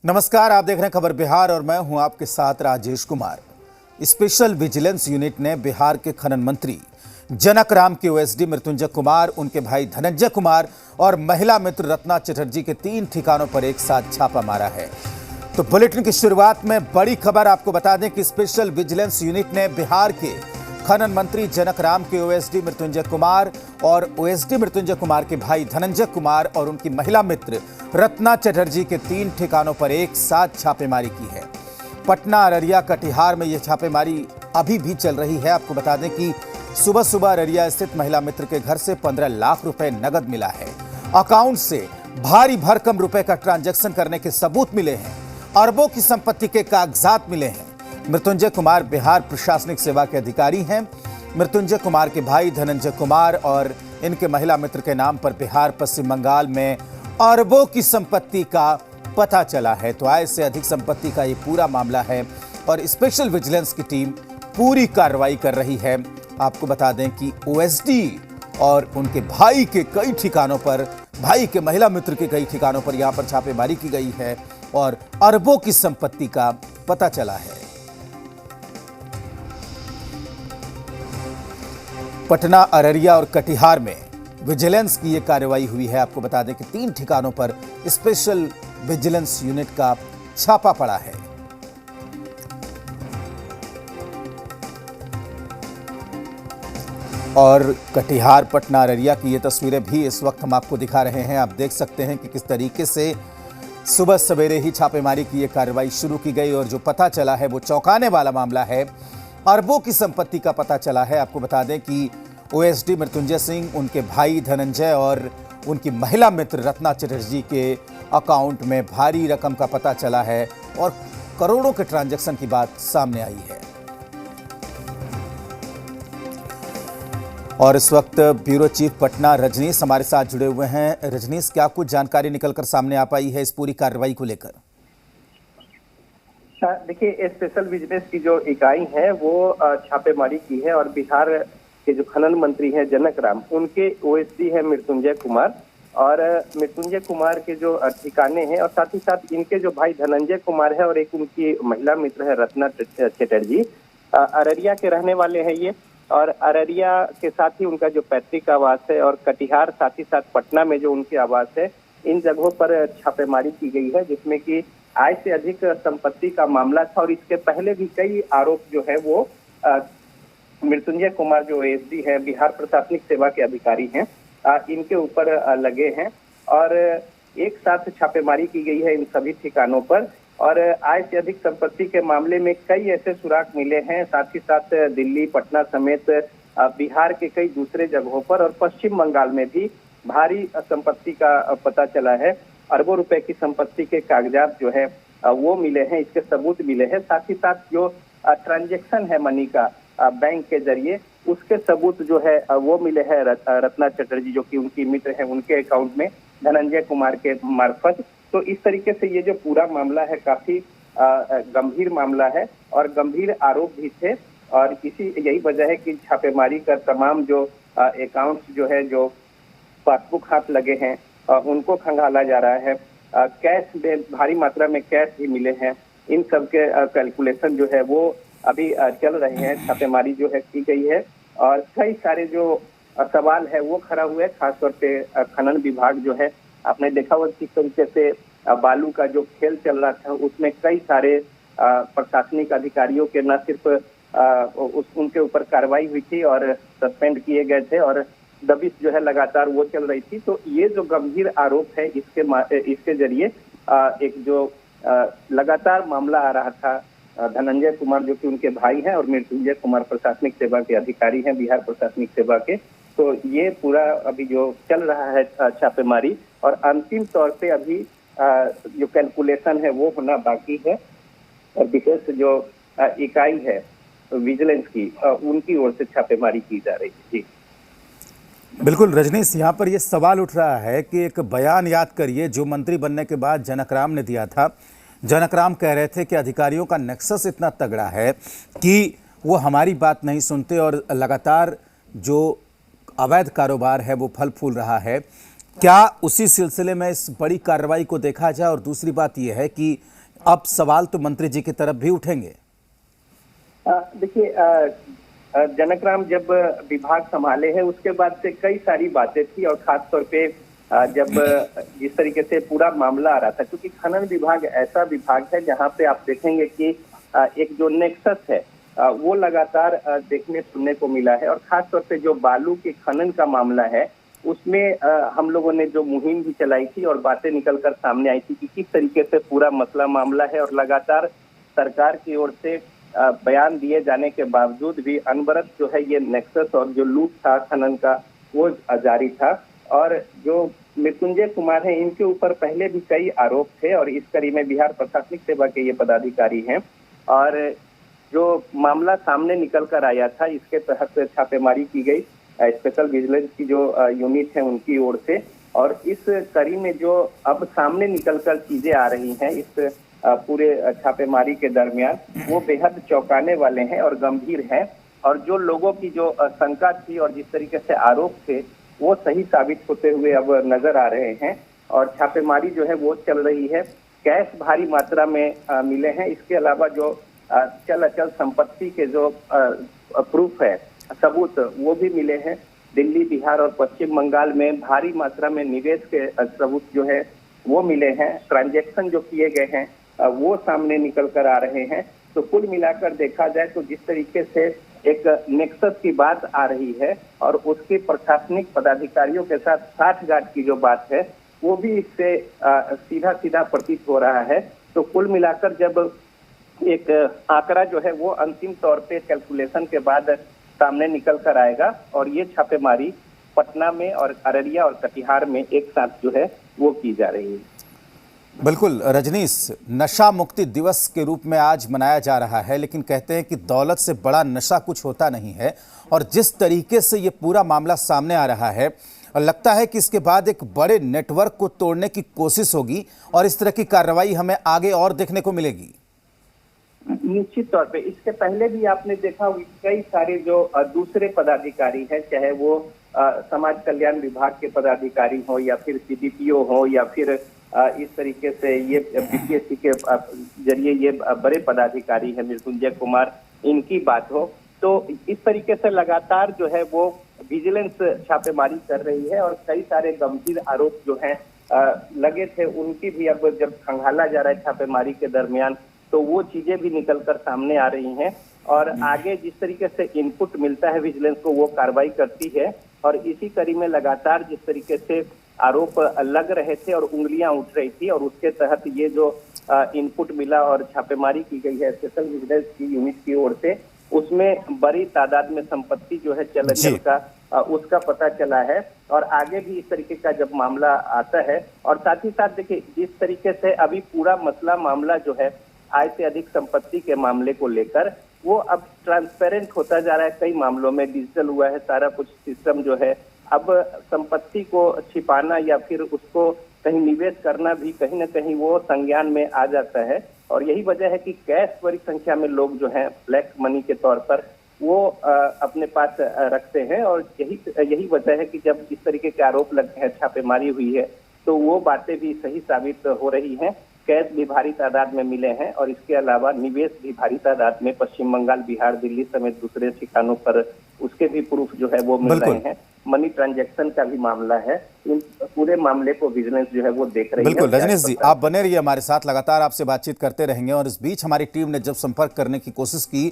नमस्कार, आप देख रहे हैं खबर बिहार और मैं हूं आपके साथ Rajesh Kumar. Special vigilance unit ने बिहार के खनन मंत्री जनक राम के ओएसडी मृत्युंजय कुमार, उनके भाई धनंजय कुमार और महिला मित्र रत्ना चटर्जी के 3 ठिकानों पर एक साथ छापा मारा है। तो बुलेटिन की शुरुआत में बड़ी खबर आपको बता दें कि स्पेशल विजिलेंस यूनिट ने बिहार के खनन मंत्री जनक राम के ओएसडी मृत्युंजय कुमार और ओएसडी मृत्युंजय कुमार के भाई धनंजय कुमार और उनकी महिला मित्र रत्ना चटर्जी के 3 ठिकानों पर एक साथ छापेमारी की है। पटना, अररिया, कटिहार में यह छापेमारी अभी भी चल रही है। आपको बता दें कि सुबह सुबह अररिया स्थित महिला मित्र के घर से 15 लाख रुपए नगद मिला है। अकाउंट से भारी भरकम रुपए का ट्रांजैक्शन करने के सबूत मिले हैं। अरबों की संपत्ति के कागजात मिले हैं। मृत्युंजय कुमार बिहार प्रशासनिक सेवा के अधिकारी हैं। मृत्युंजय कुमार के भाई धनंजय कुमार और इनके महिला मित्र के नाम पर बिहार, पश्चिम बंगाल में अरबों की संपत्ति का पता चला है। तो आय से अधिक संपत्ति का ये पूरा मामला है और स्पेशल विजिलेंस की टीम पूरी कार्रवाई कर रही है। आपको बता दें कि ओएसडी और उनके भाई के कई ठिकानों पर, भाई के महिला मित्र के कई ठिकानों पर यहां पर छापेमारी की गई है और अरबों की संपत्ति का पता चला है। पटना, अररिया और कटिहार में विजिलेंस की यह कार्रवाई हुई है। आपको बता दें कि 3 ठिकानों पर स्पेशल विजिलेंस यूनिट का छापा पड़ा है। और कटिहार, पटना, अररिया की ये तस्वीरें भी इस वक्त हम आपको दिखा रहे हैं। आप देख सकते हैं कि किस तरीके से सुबह सवेरे ही छापेमारी की ये कार्रवाई शुरू की गई और जो पता चला है वो चौंकाने वाला मामला है। अरबों की संपत्ति का पता चला है। आपको बता दें कि ओएसडी मृत्युंजय सिंह, उनके भाई धनंजय और उनकी महिला मित्र रत्ना चटर्जी के अकाउंट में भारी रकम का पता चला है और करोड़ों के ट्रांजैक्शन की बात सामने आई है। और इस वक्त ब्यूरो चीफ पटना रजनीश हमारे साथ जुड़े हुए हैं। रजनीश, क्या कुछ जानकारी निकलकर सामने आ पाई है इस पूरी कार्रवाई को लेकर? देखिए, स्पेशल विजिलेंस की जो इकाई है वो छापेमारी की है और बिहार के जो खनन मंत्री हैं जनक राम, उनके ओएसडी है मृत्युंजय कुमार और मृत्युंजय कुमार के जो ठिकाने हैं और साथ ही साथ इनके जो भाई धनंजय कुमार है और एक उनकी महिला मित्र है रत्ना चटर्जी, अररिया के रहने वाले हैं ये। और अररिया के साथ ही उनका जो पैतृक आवास है और कटिहार, साथ ही साथ पटना में जो उनके आवास है, इन जगहों पर छापेमारी की गई है जिसमें कि आय से अधिक संपत्ति का मामला था। और इसके पहले भी कई आरोप जो है वो मृत्युंजय कुमार जो ओएसडी है, बिहार प्रशासनिक सेवा के अधिकारी हैं, इनके ऊपर लगे हैं और एक साथ छापेमारी की गई है इन सभी ठिकानों पर। और आय से अधिक संपत्ति के मामले में कई ऐसे सुराग मिले हैं, साथ ही साथ दिल्ली, पटना समेत बिहार के कई दूसरे जगहों पर और पश्चिम बंगाल में भी भारी संपत्ति का पता चला है। अरबों रुपए की संपत्ति के कागजात जो है वो मिले हैं, इसके सबूत मिले हैं। साथ ही साथ जो ट्रांजैक्शन है मनी का बैंक के जरिए, उसके सबूत जो है वो मिले हैं रत्ना चटर्जी, जो कि उनकी मित्र है, उनके अकाउंट में धनंजय कुमार के मार्फत। तो इस तरीके से ये जो पूरा मामला है काफी गंभीर मामला है और गंभीर आरोप भी थे और यही वजह है कि छापेमारी कर तमाम जो अकाउंट्स जो है, जो पासबुक हाथ लगे हैं, उनको खंगाला जा रहा है। कैश में भारी मात्रा में कैश भी मिले हैं। इन सब के कैलकुलेशन जो है वो अभी चल रहे हैं। छापेमारी जो है की गई है और कई सारे जो सवाल है वो खड़ा हुए, खासतौर पे खनन विभाग जो है, आपने देखा हुआ किस तरीके से बालू का जो खेल चल रहा था उसमें कई सारे प्रशासनिक अधिकारियों के न सिर्फ उनके ऊपर कार्रवाई हुई थी और सस्पेंड किए गए थे और दबिश जो है लगातार वो चल रही थी। तो ये जो गंभीर आरोप है, इसके जरिए एक जो लगातार मामला आ रहा था, धनंजय कुमार जो कि उनके भाई हैं और मृत्युंजय कुमार प्रशासनिक सेवा के अधिकारी हैं, बिहार प्रशासनिक सेवा के। तो ये पूरा अभी जो चल रहा है छापेमारी और अंतिम तौर पे अभी जो कैलकुलेशन है वो होना बाकी है और विशेष जो इकाई है विजिलेंस की, उनकी ओर से छापेमारी की जा रही है। जी बिल्कुल रजनीश, यहाँ पर ये सवाल उठ रहा है कि एक बयान याद करिए जो मंत्री बनने के बाद जनक राम ने दिया था। जनक राम कह रहे थे कि अधिकारियों का नेक्सस इतना तगड़ा है कि वो हमारी बात नहीं सुनते और लगातार जो अवैध कारोबार है वो फल फूल रहा है। क्या उसी सिलसिले में इस बड़ी कार्रवाई को देखा जाए? और दूसरी बात यह है कि अब सवाल तो मंत्री जी की तरफ भी उठेंगे। देखिए, जनकराम जब विभाग संभाले हैं उसके बाद से कई सारी बातें थी, और खास तौर पे जब जिस तरीके से पूरा मामला आ रहा था, क्योंकि खनन विभाग ऐसा विभाग है जहां पे आप देखेंगे कि एक जो नेक्सस है वो लगातार देखने सुनने को मिला है। और खास तौर पे जो बालू के खनन का मामला है उसमें हम लोगों ने जो मुहिम भी चलाई थी और बातें निकलकर सामने आई थी कि किस तरीके से पूरा मसला मामला है, और लगातार सरकार की ओर से बयान दिए जाने के बावजूद भी अनवरत जो है ये नेक्सस और जो लूट था खनन का वो जारी था। और जो मृत्युंजय कुमार हैं इनके ऊपर पहले भी कई आरोप थे, और इस कड़ी में बिहार प्रशासनिक सेवा के ये पदाधिकारी हैं। और जो मामला सामने निकल कर आया था इसके तहत छापेमारी की गई स्पेशल विजिलेंस की जो यूनिट है उनकी ओर से। और इस कड़ी में जो अब सामने निकलकर चीजें आ रही हैं इस पूरे छापेमारी के दरमियान, वो बेहद चौंकाने वाले हैं और गंभीर हैं। और जो लोगों की जो शंका थी और जिस तरीके से आरोप थे वो सही साबित होते हुए अब नजर आ रहे हैं। और छापेमारी जो है वो चल रही है, कैश भारी मात्रा में मिले हैं। इसके अलावा जो चल अचल संपत्ति के जो प्रूफ है, सबूत, वो भी मिले हैं। दिल्ली, बिहार और पश्चिम बंगाल में भारी मात्रा में निवेश के सबूत जो है वो मिले हैं। ट्रांजैक्शन जो किए गए हैं वो सामने निकल कर आ रहे हैं। तो कुल मिलाकर देखा जाए तो जिस तरीके से एक नेक्सस की बात आ रही है और उसके प्रशासनिक पदाधिकारियों के साथ साठगांठ की जो बात है वो भी इससे सीधा सीधा प्रतीत हो रहा है। तो कुल मिलाकर जब एक आंकड़ा जो है वो अंतिम तौर पे कैलकुलेशन के बाद सामने निकल कर आएगा, और ये छापेमारी पटना में और अररिया और कटिहार में एक साथ जो है वो की जा रही है। बिल्कुल रजनीश, नशा मुक्ति दिवस के रूप में आज मनाया जा रहा है, लेकिन कहते हैं कि दौलत से बड़ा नशा कुछ होता नहीं है। और जिस तरीके से ये पूरा मामला सामने आ रहा है, लगता है कि इसके बाद एक बड़े नेटवर्क को तोड़ने की कोशिश होगी और इस तरह की कार्रवाई हमें आगे और देखने को मिलेगी। निश्चित तौर पे इसके पहले भी आपने देखा कई सारे जो दूसरे पदाधिकारी हैं, चाहे वो समाज कल्याण विभाग के पदाधिकारी हो या फिर सीडीपीओ हो या फिर इस तरीके से ये बीपीएससी के जरिए ये बड़े पदाधिकारी हैं मृत्युंजय कुमार, इनकी बात हो तो इस तरीके से लगातार जो है वो विजिलेंस छापेमारी कर रही है। और कई सारे गंभीर आरोप जो हैं लगे थे उनकी भी अब जब खंगाला जा रहा है छापेमारी के दरमियान तो वो चीजें भी निकलकर सामने आ रही हैं। और आगे जिस तरीके से इनपुट मिलता है विजिलेंस को वो कार्रवाई करती है। और इसी कड़ी में लगातार जिस तरीके से आरोप लग रहे थे और उंगलियां उठ रही थी, और उसके तहत ये जो इनपुट मिला और छापेमारी की गई है स्पेशल विजिलेंस की यूनिट की ओर से, उसमें बड़ी तादाद में संपत्ति जो है चल अचल का उसका पता चला है। और आगे भी इस तरीके का जब मामला आता है, और साथ ही साथ देखिए जिस तरीके से अभी पूरा मसला मामला जो है आय से अधिक संपत्ति के मामले को लेकर वो अब ट्रांसपेरेंट होता जा रहा है। कई मामलों में डिजिटल हुआ है सारा कुछ सिस्टम जो है। अब संपत्ति को छिपाना या फिर उसको कहीं निवेश करना भी कहीं ना कहीं वो संज्ञान में आ जाता है। और यही वजह है कि कैश बड़ी संख्या में लोग जो हैं ब्लैक मनी के तौर पर वो अपने पास रखते हैं। और यही वजह है कि जब इस तरीके के आरोप लगे हैं, छापेमारी हुई है, तो वो बातें भी सही साबित हो रही हैं। कैश भी भारी तादाद में मिले हैं और इसके अलावा निवेश भी भारी तादाद में पश्चिम बंगाल, बिहार, दिल्ली समेत दूसरे ठिकानों पर उसके भी प्रूफ जो है वो मिल रहे हैं। मनी ट्रांजैक्शन का भी मामला है। इन पूरे मामले को विजिलेंस जो है वो देख रही है। बिल्कुल रजनीश जी, आप बने रहिए हमारे साथ, लगातार आपसे बातचीत करते रहेंगे। और इस बीच हमारी टीम ने जब संपर्क करने की कोशिश की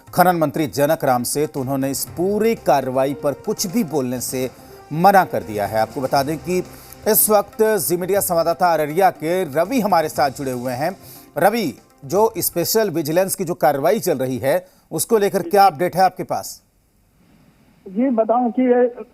खनन मंत्री जनक राम से, तो उन्होंने इस पूरी कार्रवाई पर कुछ भी बोलने से मना कर दिया है। आपको बता दें कि इस वक्त जी मीडिया संवाददाता अररिया के रवि हमारे साथ जुड़े हुए हैं। रवि, जो स्पेशल विजिलेंस की जो कार्रवाई चल रही है उसको लेकर क्या अपडेट है आपके पास? जी बताऊं कि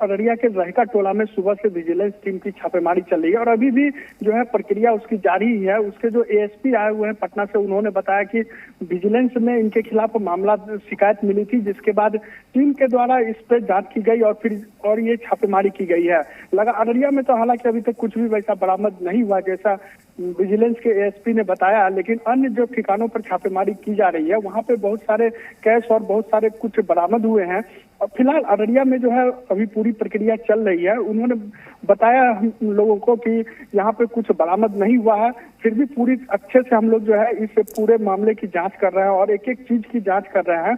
अररिया के रहिका टोला में सुबह से विजिलेंस टीम की छापेमारी चल रही है और अभी भी जो है प्रक्रिया उसकी जारी ही है। उसके जो एएसपी आए हुए हैं पटना से, उन्होंने बताया कि विजिलेंस में इनके खिलाफ मामला शिकायत मिली थी, जिसके बाद टीम के द्वारा इस पर जांच की गई और ये छापेमारी की गई है। लगा अररिया में तो हालांकि अभी तक कुछ भी वैसा बरामद नहीं हुआ जैसा विजिलेंस के एएसपी ने बताया। लेकिन अन्य जो ठिकानों पर छापेमारी की जा रही है वहां पे बहुत सारे कैश और बहुत सारे कुछ बरामद हुए हैं। और फिलहाल अररिया में जो है अभी पूरी प्रक्रिया चल रही है। उन्होंने बताया हम लोगों को कि यहाँ पे कुछ बरामद नहीं हुआ है, फिर भी पूरी अच्छे से हम लोग जो है इस पूरे मामले की जांच कर रहे हैं और एक एक चीज की जांच कर रहे हैं।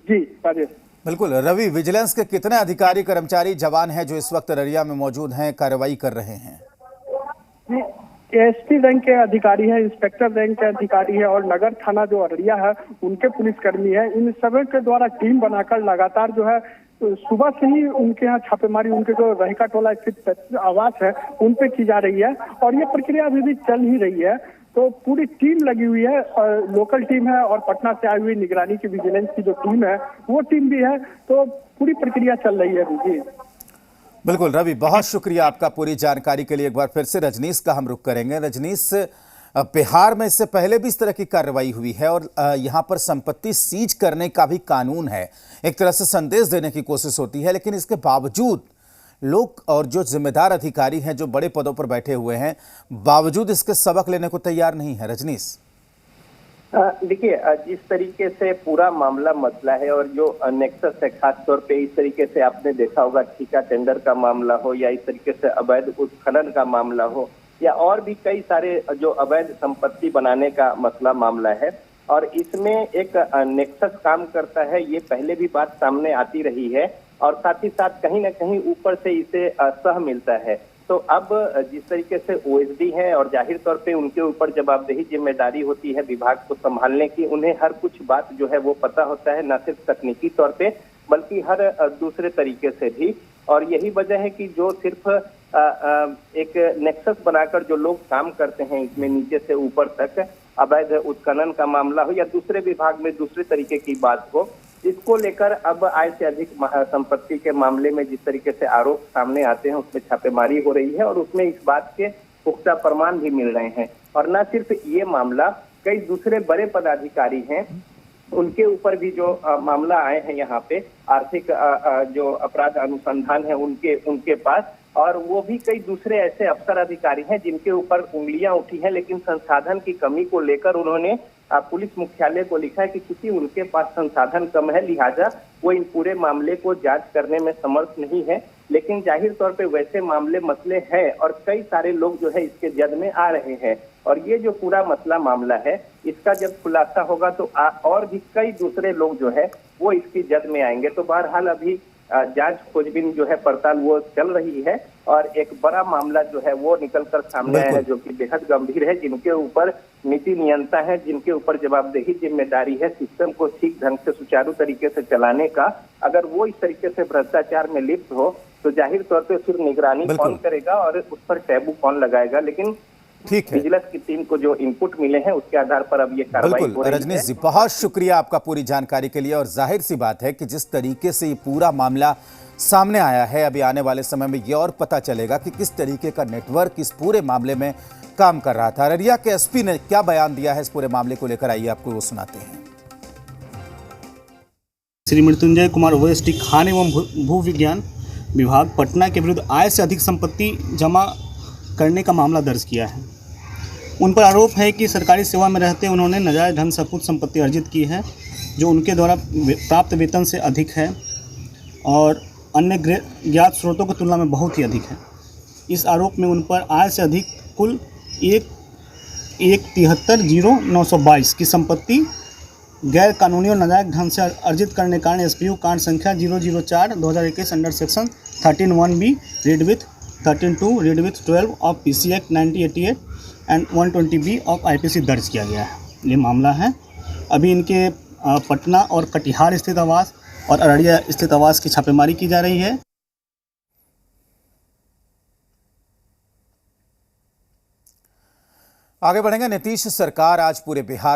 जी राजेश। बिल्कुल रवि, विजिलेंस के कितने अधिकारी, कर्मचारी, जवान हैं जो इस वक्त अररिया में मौजूद हैं, कार्रवाई कर रहे हैं? एसपी रैंक के अधिकारी है, इंस्पेक्टर रैंक के अधिकारी है और नगर थाना जो अररिया है उनके पुलिसकर्मी है। इन सभी के द्वारा टीम बनाकर लगातार जो है सुबह से ही उनके यहाँ छापेमारी, उनके जो रहिका टोला स्थित आवास है उन पे की जा रही है और ये प्रक्रिया अभी भी चल ही रही है। तो पूरी टीम लगी हुई है, लोकल टीम है और पटना से आई हुई निगरानी की विजिलेंस की जो टीम है वो टीम भी है। तो पूरी प्रक्रिया चल रही है जी। बिल्कुल रवि, बहुत शुक्रिया आपका पूरी जानकारी के लिए। एक बार फिर से रजनीश का हम रुख करेंगे। रजनीश, बिहार में इससे पहले भी इस तरह की कार्रवाई हुई है और यहाँ पर संपत्ति सीज करने का भी कानून है, एक तरह से संदेश देने की कोशिश होती है, लेकिन इसके बावजूद लोग और जो जिम्मेदार अधिकारी हैं जो बड़े पदों पर बैठे हुए हैं, बावजूद इसके सबक लेने को तैयार नहीं है। रजनीश, देखिए, जिस तरीके से पूरा मामला मसला है और जो नेक्सस है, खास तौर पे इस तरीके से आपने देखा होगा ठेका टेंडर का मामला हो या इस तरीके से अवैध उत्खनन का मामला हो या और भी कई सारे जो अवैध संपत्ति बनाने का मसला मामला है और इसमें एक नेक्सस काम करता है, ये पहले भी बात सामने आती रही है और साथ ही साथ कहीं ना कहीं ऊपर से इसे सह मिलता है। तो अब जिस तरीके से ओएसडी है और जाहिर तौर पे उनके ऊपर जवाबदेही जिम्मेदारी होती है विभाग को संभालने की, उन्हें हर कुछ बात जो है वो पता होता है, न सिर्फ तकनीकी तौर पे बल्कि हर दूसरे तरीके से भी। और यही वजह है कि जो सिर्फ एक नेक्सस बनाकर जो लोग काम करते हैं इसमें नीचे से ऊपर तक अवैध उत्खनन का मामला हो या दूसरे विभाग में दूसरे तरीके की बात हो, इसको लेकर अब आय से अधिक संपत्ति के मामले में जिस तरीके से आरोप सामने आते हैं उसमें छापेमारी हो रही है और उसमें इस बात के पुख्ता प्रमाण भी मिल रहे हैं। और न सिर्फ ये मामला, कई दूसरे बड़े पदाधिकारी हैं उनके ऊपर भी जो मामला आए हैं यहाँ पे, आर्थिक जो अपराध अनुसंधान है उनके पास, और वो भी कई दूसरे ऐसे अफसर अधिकारी हैं जिनके ऊपर उंगलियां उठी हैं, लेकिन संसाधन की कमी को लेकर उन्होंने पुलिस मुख्यालय को लिखा है कि क्योंकि उनके पास संसाधन कम है लिहाजा वो इन पूरे मामले को जांच करने में समर्थ नहीं है। लेकिन जाहिर तौर पे वैसे मामले मसले हैं और कई सारे लोग जो है इसके जद में आ रहे हैं और ये जो पूरा मसला मामला है इसका जब खुलासा होगा तो और भी कई दूसरे लोग जो है वो इसकी जद में आएंगे। तो बहरहाल अभी जांच खोजबीन जो है पड़ताल वो चल रही है और एक बड़ा मामला जो है वो निकलकर सामने आया है जो कि बेहद गंभीर है, जिनके ऊपर नीति नियंता है, जिनके ऊपर जवाबदेही जिम्मेदारी है सिस्टम को ठीक ढंग से सुचारू तरीके से चलाने का। अगर वो इस तरीके से भ्रष्टाचार में लिप्त हो तो जाहिर तौर पर फिर निगरानी कौन करेगा और उस पर टैबू कौन लगाएगा। लेकिन ठीक है, विजिलेंस की टीम को जो इनपुट मिले हैं उसके आधार पर अब ये कार्रवाई हो रही है। रजनीश जी, बहुत शुक्रिया आपका पूरी जानकारी के लिए। और जाहिर सी बात है कि जिस तरीके से ये पूरा मामला सामने आया है, अभी आने वाले समय में ये और पता चलेगा कि किस तरीके का नेटवर्क इस पूरे मामले में काम कर रहा था। अररिया के एसपी ने क्या बयान दिया है इस पूरे मामले को लेकर, आइए आपको वो सुनाते हैं। श्री मृत्युंजय कुमार ओएसडी खान एवं भू विज्ञान विभाग पटना के विरुद्ध आय से अधिक संपत्ति जमा करने का मामला दर्ज किया है। उन पर आरोप है कि सरकारी सेवा में रहते उन्होंने नाजायज ढंग से कुछ संपत्ति अर्जित की है जो उनके द्वारा प्राप्त वेतन से अधिक है और अन्य ज्ञात स्रोतों की तुलना में बहुत ही अधिक है। इस आरोप में उन पर आय से अधिक कुल 1,73,922 की संपत्ति गैर कानूनी और नाजायज ढंग से अर्जित करने के कारण एसपीयू कांड संख्या 004/2021 under section 13(1)(b) read with 13(2) read with 12 of PC act 1988 and 120(b) of IPC दर्ज किया गया है। ये मामला है। अभी इनके पटना और कटिहार स्थित आवास और अररिया स्थित आवास की छापेमारी की जा रही है। आगे बढ़ेंगे। नीतीश सरकार आज पूरे बिहार